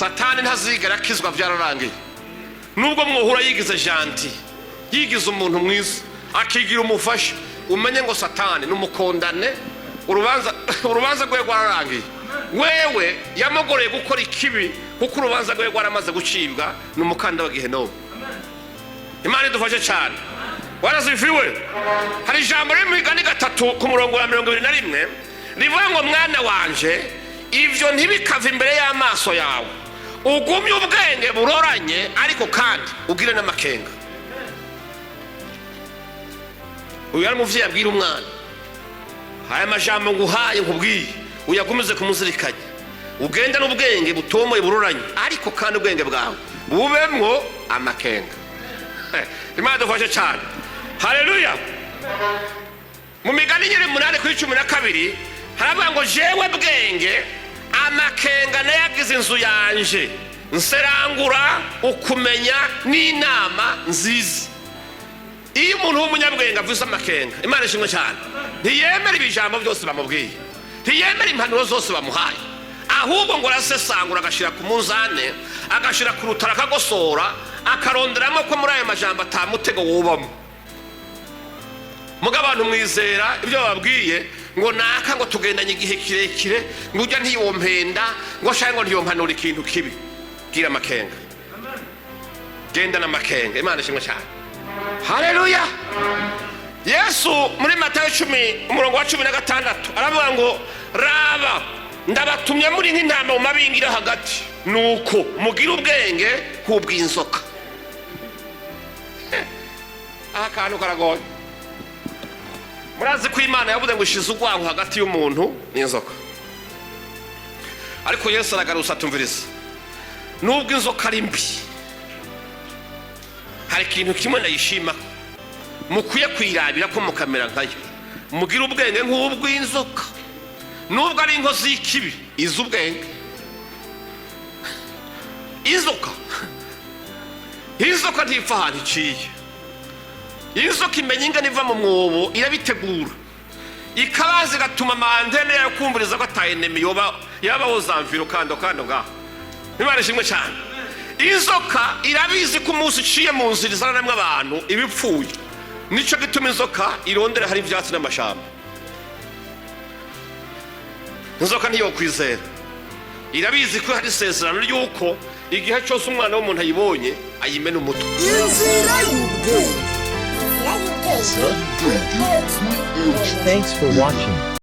Satani ntazigera akizwa Vyararangiye. Nubwo mwohura yigize janti, yigize umuntu mwiza, akigira umufasha, umenye ngo Satani numukondane, urubanza rwe rwararangiye. Wewe yamugoreye gukora ikibi kuko urubanza rwe rwaramaze gucibwa n'umukanda wa Gehinomu. Imana idufashe cyane. Warazifiwe. Hari ijambo riri mu Migani 3 ku murongo wa 21 rivuga ngo mwana wanje ivyo ntibikava imbere y'amaso yawe, ugumye ubwenge buroranye ariko kandi ugire n'amakenga. Uyu ari muvyeyi abwira umwana, haya majambo nguhaye nkubwiye uyagumize kumuzirikanya, ugenda n'ubwenge butomoye buroranye ariko kandi ubwenge bwawe bubemwo amakenga. Imana idufashe cyane. Haleluya. Mu Migani 8:12 haravuga ngo jewe bwenge amakenga nayagize inzu yanje, nserangura ukumenya n'inama nziza. Iyo umuntu w'umunyabwenge avuze amakenga, Imana ishimwe cyane, ntiyemera ibijambo byose bamubwiye, ntiyemera impanuro zose bamuhaye, ahubwo ngo arasesangura agashira ku munzane, agashira ku rutara akagosora, akaronderamo ko muri ayo majambo atamutego wubamo. Muga abantu mwizera ibyo bababwiye ngo naka ngo tugendanye igihe kirekire, ngo ujya ntiyompenda, ngo shaka ngo ntiyompanura ikintu kibi. Gira amakenga, genda n'amakenga. Imana ishimwe cyane. Haleluya. Yesu muri Matayo 10:16 aravuga ngo raba ndabatumye muri nk'intama mu mabingira hagati, nuko mugira ubwenge nk'ubw'inzoka. Akantu karagoye. Murazi ko Imana yavuze ngo ishize urwango hagati y'umuntu n'inzoka, ariko Yesu aragarusa atumviriza, nubwo inzoka ari mbi hari ikintu kimwe nayishima, mukwiye kwirabira ko mukamera nkayo, mugira ubwenge nk'ubw'inzoka. Nubwo ari inkozi y'ikibi izi ubwenge. Inzoka ntifa ahantu iciye. Inzoka imenya ingana iva mu mwobo irabitegura, ikabaza igatuma amantene yayo kumviriza ko atayenemi yabaho zamviro kando ngaho. Imana ishimwe cyane. Inzoka irabizi ko umunsi iciye mu nzira izanamwe abantu ibipfuye, nico gituma inzoka irondera hari ivyatsi n'amashamba. Inzoka ntiyo kwizera, irabizi ko hari isezerano ry'uko igihe cyose umwana w'umuntu ayibonye ayimena umutwe. Thanks for watching.